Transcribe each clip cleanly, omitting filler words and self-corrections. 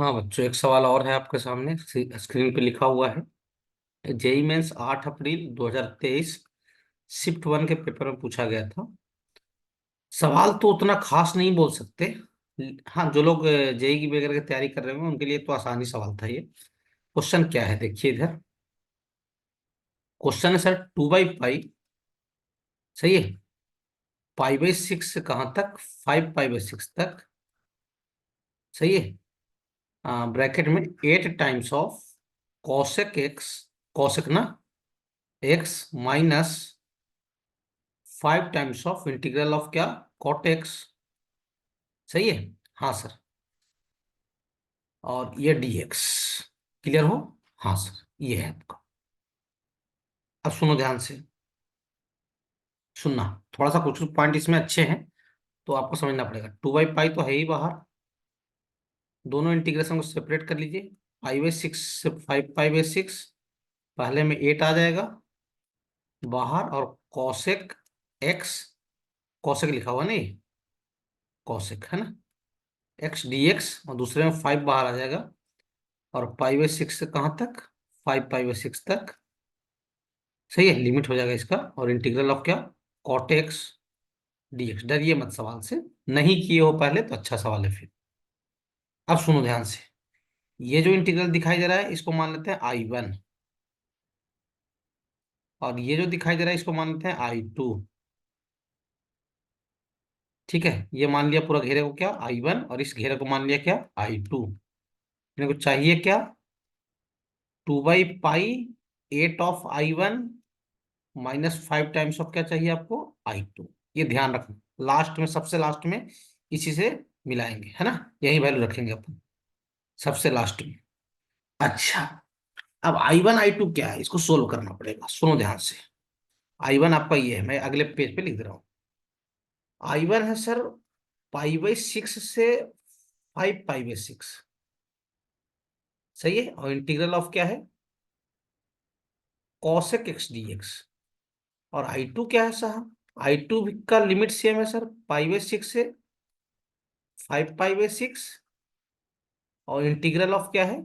हाँ बच्चों, एक सवाल और है आपके सामने, स्क्रीन पे लिखा हुआ है। जेई मेंस 8 अप्रैल 2023 शिफ्ट 1 के पेपर में पूछा गया था। सवाल तो उतना खास नहीं बोल सकते। हाँ, जो लोग जेई की वगैरह की तैयारी कर रहे होंगे उनके लिए तो आसानी सवाल था ये। क्वेश्चन क्या है देखिए इधर। क्वेश्चन है सर, 2/पाई सही है, पाई/6 से कहाँ तक, 5 पाई/6 तक सही है। ब्रैकेट में 8 times of cosec x, cosec ना, x minus 5 times of integral of क्या, कॉट एक्स सही है। हाँ सर, और ये डीएक्स क्लियर हो। हाँ सर, ये है आपका। अब सुनो ध्यान से, सुनना। थोड़ा सा कुछ पॉइंट इसमें अच्छे हैं तो आपको समझना पड़ेगा। 2/पाई तो है ही बाहर, दोनों इंटीग्रेशन को सेपरेट कर लीजिए। पाई/6 से 5 पाई/6, पहले में 8 आ जाएगा बाहर, और कॉसेक एक्स, कॉसेक लिखा हुआ नहीं, कॉसेक है ना, एक्स डीएक्स, और दूसरे में 5 बाहर आ जाएगा। और पाई/6 से कहाँ तक, 5 पाई/6 तक सही है, लिमिट हो जाएगा इसका। और इंटीग्रल ऑफ क्या, कॉट एक्स डीएक्स। डरिए मत सवाल से, नहीं किए हो पहले तो अच्छा सवाल है फिर। अब सुनो ध्यान से, ये जो इंटीग्रल दिखाई दे रहा है इसको मान लेते हैं I1, और ये जो दिखाई दे रहा है इसको मान लेते हैं I2। ठीक है, ये मान लिया पूरा घेरे को क्या, I1, और इस घेरे को मान लिया क्या, I2। मेरे को चाहिए क्या, 2/पाई 8 of I1 minus 5 times of क्या चाहिए आपको, I2। ये ध्यान रखना, लास्ट में, सबसे लास्ट में इसी से मिलाएंगे, है ना, यही वैल्यू रखेंगे अपन सबसे लास्ट में। अच्छा, अब I1 I2 क्या है, इसको सोल्व करना पड़ेगा। सुनो ध्यान से, I1 आपका ये है, मैं अगले पेज पे लिख दे रहा हूँ। I1 है सर, पाई/6 से 5 पाई/6 सही है, और इंटीग्रल ऑफ क्या है, कॉसेक एक्स डीएक्स। और I2 क्या है साहब, I2 का लिमिट सेम है सर, पाई/6 से 5 पाई/6, और इंटीग्रल ऑफ क्या है,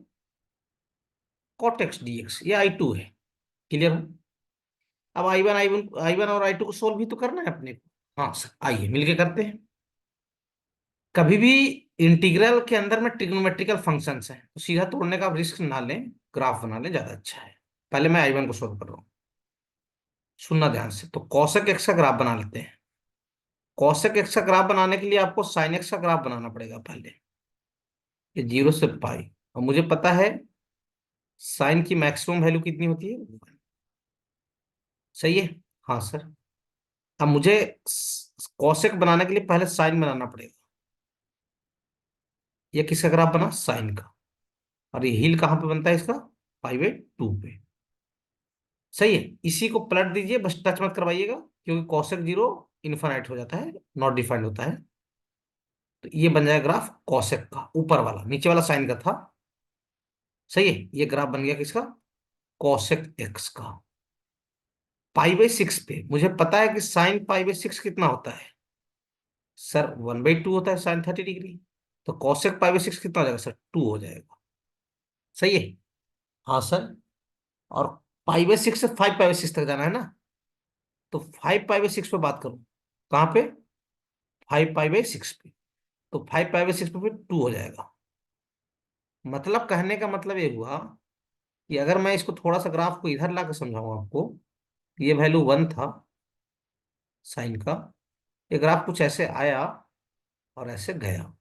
कॉट एक्स डीएक्स। ये I2 है, क्लियर हो। अब आई वन और I2 को सोल्व भी तो करना है अपने को। हाँ सर, आइए मिलके करते हैं। कभी भी इंटीग्रल के अंदर में ट्रिग्नोमेट्रिकल फंक्शंस हैं तो सीधा तोड़ने का रिस्क ना लें, ग्राफ बना लें, ज्यादा अच्छा है। पहले मैं I1 को सोल्व कर रहा हूँ, सुनना ध्यान से। तो कॉसेक एक्स का ग्राफ बना लेते हैं। कॉसेक एक्स का ग्राफ बनाने के लिए आपको साइन एक्स का ग्राफ बनाना पड़ेगा पहले। ये 0 से पाई, और मुझे पता है साइन की मैक्सिमम वैल्यू कितनी होती है, 1। सही है। हाँ सर, अब मुझे कॉसेक बनाने के लिए पहले साइन बनाना पड़ेगा। ये किसका ग्राफ बना, साइन का। और ये हिल कहाँ पे बनता है इसका, पाई/2 पे। सही है, इसी को पलट दीजिए, बस टच मत करवाइएगा, क्योंकि कॉसेक 0 इनफाइनाइट हो जाता है, नॉट डिफाइंड होता है। तो ये बन जाएगा ग्राफ कॉसेक का, ऊपर वाला, नीचे वाला साइन का था। सही है, ये ग्राफ बन गया किसका, कॉसेक एक्स का। पाई/6 पे मुझे पता है कि साइन पाई/6 कितना होता है सर, 1/2 होता है साइन 30 डिग्री। तो कॉसेक पाई/6 कितना हो जाएगा सर, 2 हो जाएगा। सही है। हाँ सर, और पाई/6 से 5 पाई/6 तक जाना है ना, तो 5 पाई/6 पे बात करूं, कहाँ पे, 5 पाई/6 पे। तो 5 पाई/6 पे फिर 2 हो जाएगा। मतलब कहने का मतलब ये हुआ कि अगर मैं इसको थोड़ा सा ग्राफ को इधर ला के समझाऊं आपको, ये वैल्यू 1 था साइन का, ये ग्राफ कुछ ऐसे आया और ऐसे गया।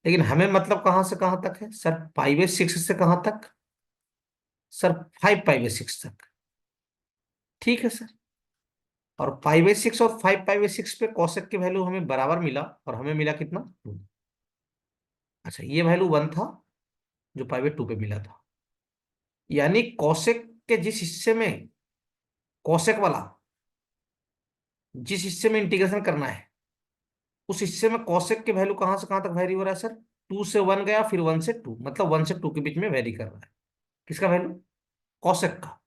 लेकिन हमें मतलब कहाँ से कहाँ तक है सर, पाई/6 से कहाँ तक सर, 5 पाई/6 तक। ठीक है सर, और पाई/6 और 5 पाई/6 पे कॉसेक की वैल्यू हमें बराबर मिला, और हमें मिला कितना, 2। अच्छा, ये वैल्यू 1 था जो पाई/2 पे मिला था। यानी कॉसेक के जिस हिस्से में, कॉसेक वाला जिस हिस्से में इंटीग्रेशन करना है, उस हिस्से में कॉसेक की वैल्यू कहाँ से कहाँ तक वेरी हो रहा है सर, 2 से 1 गया, फिर 1 से 2, मतलब 1 से 2 के बीच में वेरी कर रहा है। किसका वैल्यू, कॉसेक का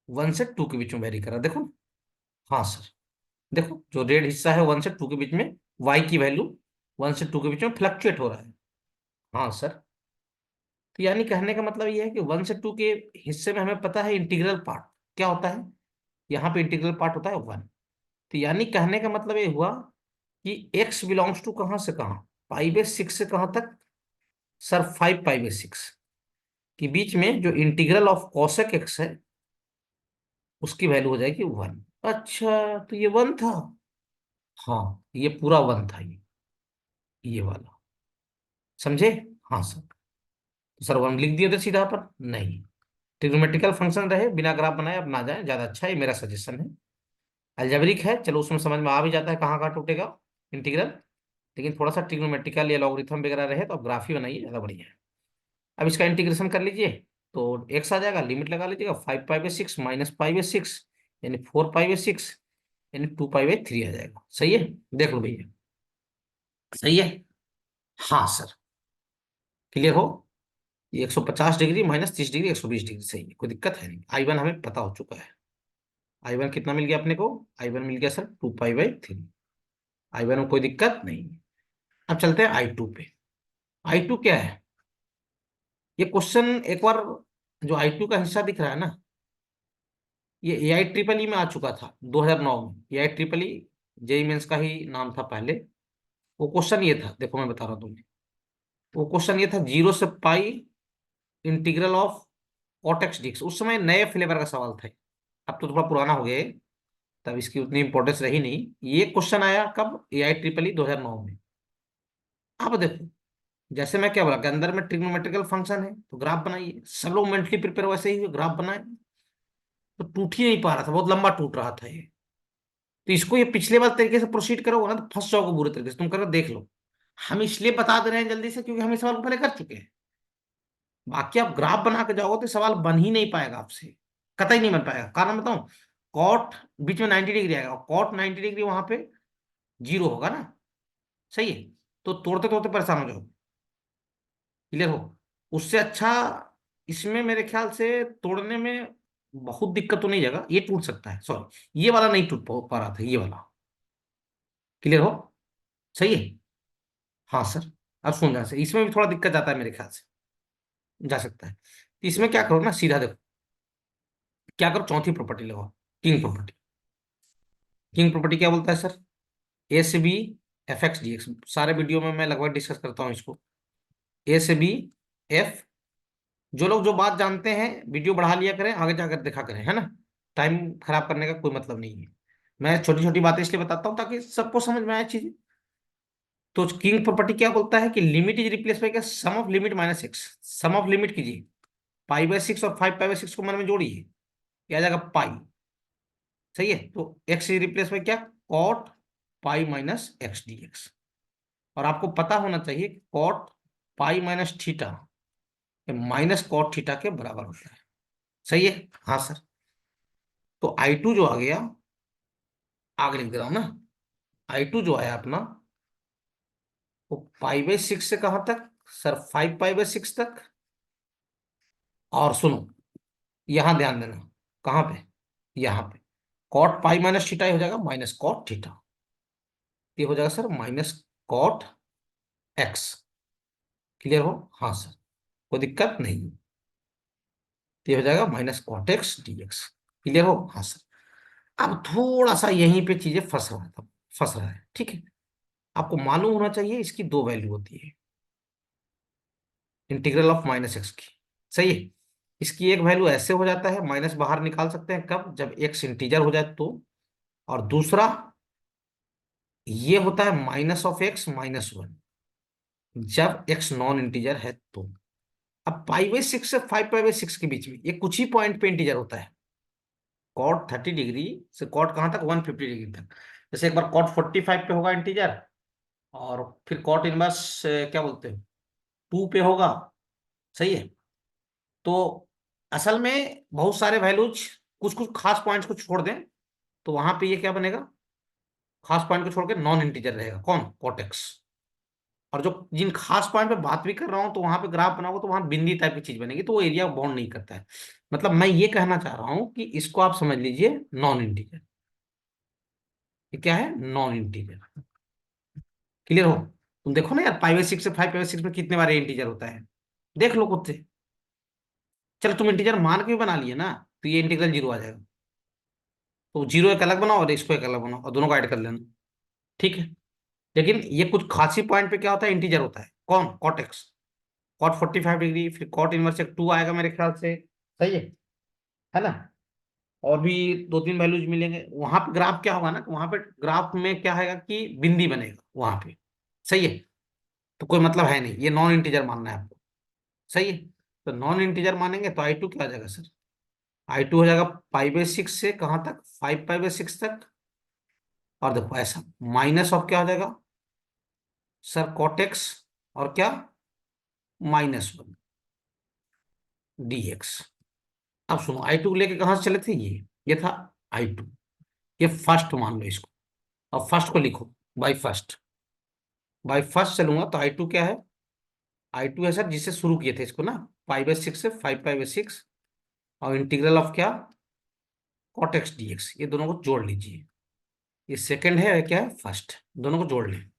1 से 2 के बीच में वेरी कर रहा है, देखो। हाँ सर, देखो जो रेड हिस्सा है 1 से 2 के बीच में, वाई की वैल्यू 1 से 2 के बीच में फ्लक्चुएट हो रहा है। हाँ सर, तो यानी कहने का मतलब ये है कि 1 से 2 के हिस्से में हमें पता है इंटीग्रल पार्ट क्या होता है। यहाँ पे इंटीग्रल पार्ट होता है 1। तो यानी कहने का मतलब ये हुआ कि x बिलोंग्स टू कहाँ से कहाँ, पाई/6 से कहाँ तक सर, 5 पाई/6 के बीच में जो इंटीग्रल ऑफ कॉसेक एक्स है उसकी वैल्यू हो जाएगी 1। अच्छा, तो ये 1 था। हाँ, ये पूरा 1 था, ये वाला, समझे। हाँ सर। तो सर 1 लिख दिए थे सीधा पर नहीं, ट्रिग्नोमेट्रिकल फंक्शन रहे बिना ग्राफ बनाए अब ना जाए, ज्यादा अच्छा है, ये मेरा सजेशन है। अलजेब्रिक है, चलो उसमें समझ में आ भी जाता है कहाँ कहाँ टूटेगा इंटीग्रल, लेकिन थोड़ा सा ट्रिग्नोमेट्रिकल या लॉगरिथम वगैरह रहे तो आप ग्राफ ही बनाइए, ज्यादा बढ़िया है। अब इसका इंटीग्रेशन कर लीजिए, तो एक्स आ जाएगा, लिमिट लगा लीजिएगा, 5 पाई/6 -पाई/6 यानी 4 पाई/6 यानी 2 पाई/3 आ जाएगा। सही है, देख लो भैया, सही है। हाँ सर, क्लियर हो। ये 150 डिग्री -30 डिग्री 120 डिग्री सही है, कोई दिक्कत है नहीं। I1 हमें पता हो चुका है। I1 कितना मिल गया अपने को, I1 मिल गया सर 2 पाई/3। I1 में कोई दिक्कत नहीं है। अब चलते हैं I2 पे। I2 क्या है, ये क्वेश्चन एक बार, जो I2 का हिस्सा दिख रहा है ना, ये AI ट्रिपल ई में आ चुका था 2009 में। AI triple E JEE mains का ही नाम था पहले। वो क्वेश्चन ये था, देखो मैं बता रहा हूँ तुम्हें। वो क्वेश्चन ये था 0 से pi integral of cot x dx. उस समय नए फ्लेवर का सवाल था, अब तो थोड़ा पुराना हो गया है, तब इसकी उतनी इंपॉर्टेंस रही नहीं। ये क्वेश्चन आया कब, AI ट्रिपल ई 2009 में। अब देखो, जैसे मैं क्या बोला कि अंदर में ट्रिग्नोमेट्रिकल फंक्शन है तो ग्राफ बनाइए, सब लोग मेंटली प्रिपेयर वैसे ही ग्राफ बनाए, तो टूट ही नहीं पा रहा था, बहुत लंबा टूट रहा था ये। तो इसको ये पिछले वाले तरीके से प्रोसीड करोगे ना तो फंस जाओगे बुरे तरीके से, तुम करो देख लो। हम इसलिए बता दे रहे हैं जल्दी से क्योंकि हम इस सवाल को पहले कर चुके हैं। बाकी आप ग्राफ बना के जाओगे तो सवाल बन ही नहीं पाएगा आपसे, कतई नहीं बन पाएगा। कारण बताऊं, कॉट बीच में 90 डिग्री आएगा और कॉट 90 डिग्री वहां पे 0 होगा ना, सही है। तो तोड़ते तोड़ते परेशान हो जाओगे, क्लियर हो। उससे अच्छा इसमें मेरे ख्याल से तोड़ने में बहुत दिक्कत तो नहीं जाएगा, ये टूट सकता है, सॉरी ये वाला नहीं टूट पा रहा था, ये वाला, क्लियर हो, सही है। हाँ सर, अब सुन जाए से इसमें भी थोड़ा दिक्कत जाता है मेरे ख्याल से, जा सकता है। तो इसमें क्या करो ना, सीधा देखो क्या करो, चौथी प्रॉपर्टी लगाओ, किंग प्रॉपर्टी। किंग प्रॉपर्टी क्या बोलता है सर, A से B f(x) dx। सारे वीडियो में मैं लगभग डिस्कस करता हूँ इसको। A से B f, जो लोग जो बात जानते हैं वीडियो बढ़ा लिया करें, आगे जाकर देखा करें, है ना। टाइम खराब करने का कोई मतलब नहीं है। मैं छोटी छोटी बातें इसलिए बताता हूँ ताकि सबको समझ में आए चीजें। तो किंग प्रॉपर्टी क्या बोलता है कि limit is replace by sum of limit -x। Sum of limit कीजिए, पाई/6 और 5 पाई/6 को मन में जोड़िए, ये आ जाएगा पाई, सही है। तो x इज रिप्लेस बाय क्या, कॉट पाई-x dx। और आपको पता होना चाहिए कॉट पाई-थीटा -कॉट थीटा के बराबर होता है, सही है। हाँ सर। तो I2 जो आ गया, आगे लिख दे रहा हूं ना, I2 जो आया अपना, वो पाई/6 से कहां तक सर, 5 पाई/6 तक। और सुनो, यहां ध्यान देना, कहां पे, यहां पे कॉट पाई-थीटा हो जाएगा -कॉट थीटा, ये हो जाएगा सर -कॉट x। क्लियर हो। हाँ सर, कोई दिक्कत नहीं, ये हो जाएगा -कॉट x dx। क्लियर हो। हाँ सर। अब थोड़ा सा यहीं पे चीजें फंस रहा है, ठीक है। आपको मालूम होना चाहिए इसकी दो वैल्यू होती है, इंटीग्रल ऑफ -x की, सही है। इसकी एक वैल्यू ऐसे हो जाता है, माइनस बाहर निकाल सकते हैं कब, जब x इंटीजर हो जाए तो। और दूसरा ये होता है -(x)-1, जब x नॉन इंटीजर है तो। अब पाई/6 से 5 पाई/6 के बीच में ये कुछ ही पॉइंट पे इंटीजर होता है, कॉट 30 डिग्री से कॉट कहां तक, 150 डिग्री तक। जैसे एक बार कॉट 45 पे होगा इंटीजर, और फिर कॉट इनवर्स क्या बोलते हैं 2 पे होगा, सही है। तो असल में बहुत सारे वैल्यूज, कुछ कुछ खास पॉइंट्स को छोड़ दें तो वहां पे ये क्या बनेगा, खास पॉइंट को छोड़ के नॉन इंटीजर रहेगा, कौन, कॉटेक्स। और जो जिन खास पॉइंट पे बात भी कर रहा हूं तो वहां पे ग्राफ बनाओगे तो वहां बिंदी टाइप की चीज बनेगी, तो वो एरिया बाउंड नहीं करता है। मतलब मैं ये कहना चाह रहा हूं कि इसको आप समझ लीजिए नॉन इंटीजर। ये क्या है, नॉन इंटीजर। क्लियर हो। तुम देखो ना यार, पाई/6 से 5 पाई/6 में कितने बार इंटीजर होता है, देख लो खुद से। चलो तुम इंटीजर मान के भी बना लिए ना, तो ये इंटीग्रल जीरो आ जाएगा। तो जीरो एक अलग बनाओ और इसको एक अलग बनाओ और दोनों को ऐड कर लेना। ठीक है। लेकिन ये कुछ खासी पॉइंट पे क्या होता है, इंटीजर होता है। कौन? Cot X. कॉट 45 डिग्री, फिर कॉट इनवर्स एक टू आएगा मेरे ख्याल से। सही है ना? और भी दो तीन वैल्यूज मिलेंगे वहां पे। ग्राफ क्या होगा ना, वहां पे ग्राफ में क्या आएगा कि बिंदी बनेगा वहां पे। सही है। तो कोई मतलब है नहीं, ये नॉन इंटीजर मानना है आपको। सही है। तो नॉन इंटीजर मानेंगे तो आई टू क्या आ जाएगा सर? आई टू हो जाएगा पाई/6 से कहाँ तक? 5 पाई/6 तक। और देखो ऐसा माइनस ऑफ क्या हो जाएगा सर? कॉटेक्स और क्या? -1 dx। अब सुनो, आई टू लेके कहाँ से चले थे? ये था आई टू। ये फर्स्ट मान लो इसको। अब फर्स्ट को लिखो, बाई फर्स्ट। बाई फर्स्ट चलूंगा तो आई टू क्या है? आई टू है सर जिससे शुरू किए थे इसको ना, पाई/6 से 5 पाई/6। और इंटीग्रल ऑफ क्या? Cot x DX. ये दोनों को जोड़ लीजिए। ये सेकंड है, क्या है फर्स्ट। दोनों को जोड़ लें।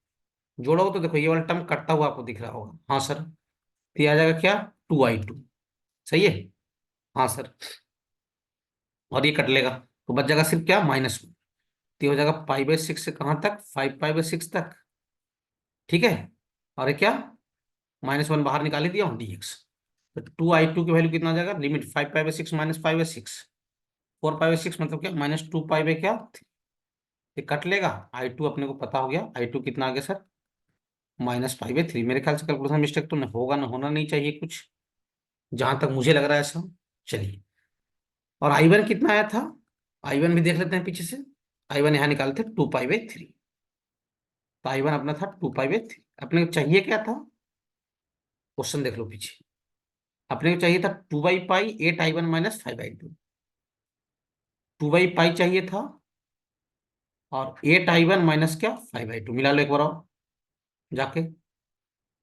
जोड़ोगे तो देखो ये वाला टर्म कटता हुआ आपको दिख रहा होगा। हाँ सर। तो ये आ जाएगा क्या? 2i2। सही है। हाँ सर। और ये कट लेगा तो बच जाएगा सिर्फ क्या? -1। तो ये हो जाएगा पाई/6 से कहाँ तक? 5 पाई/6 तक। ठीक है। और ये क्या? -1 बाहर निकाल ही दिया हूँ, dx। तो 2i2 की वैल्यू कितना आ जाएगा? लिमिट 5 पाई/6 -5/6। 4 पाई/6 मतलब क्या? -2 पाई क्या? ये कट लेगा। आई टू अपने को पता हो गया, आई टू कितना आ गया सर? -5/3। मेरे ख्याल से कैलकुलेशन मिस्टेक तो होगा ना, होना नहीं चाहिए कुछ, जहां तक मुझे लग रहा है ऐसा। चलिए। और आई वन कितना आया था? आई वन भी देख लेते हैं पीछे से। आई वन यहाँ निकालते 2 पाई/3। तो आई वन अपना था 2 पाई/3। अपने को चाहिए क्या था? क्वेश्चन देख लो पीछे। अपने को चाहिए था 2/पाई 8i1 -5i2। 2/पाई चाहिए था। और 8i1 माइनस क्या? 5i2। मिला लो एक बार और जाके,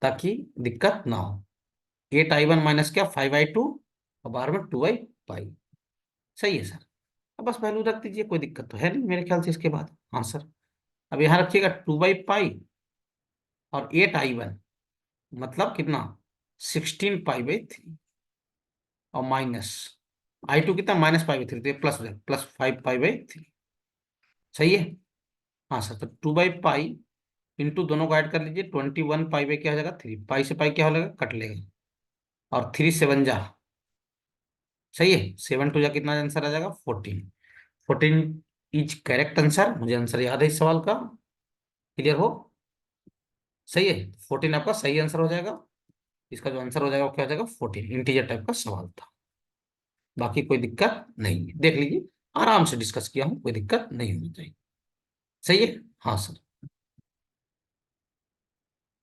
ताकि दिक्कत ना हो। 8i1 माइनस क्या? 5i2। और बाहर में 2/पाई। सही है सर। अब बस वैल्यू रख दीजिए, कोई दिक्कत तो है नहीं मेरे ख्याल से इसके बाद। हाँ सर। अब यहाँ रखिएगा 2/पाई और 8i1 मतलब कितना? 16 पाई/3। और माइनस आई टू कितना? -पाई/3। तो प्लस प्लस 5 पाई/3। सही है। हाँ सर। तो 2/पाई इंटू दोनों को ऐड कर लीजिए। 21 पाई क्या हो जाएगा? 3 पाई से पाई क्या हो जाएगा? कट लेगा। और 3 7 जा। सही है। 7 2 जा कितना आंसर आ जाएगा? 14। 14 इज करेक्ट आंसर। मुझे आंसर याद है इस सवाल का। क्लियर हो? सही है। 14 आपका सही आंसर हो जाएगा। इसका जो आंसर हो जाएगा वो क्या हो जाएगा? 14। इंटीजर टाइप का सवाल था। बाकी कोई दिक्कत नहीं है, देख लीजिए। आराम से डिस्कस किया हूँ, कोई दिक्कत नहीं होनी चाहिए। सही है। हाँ सर।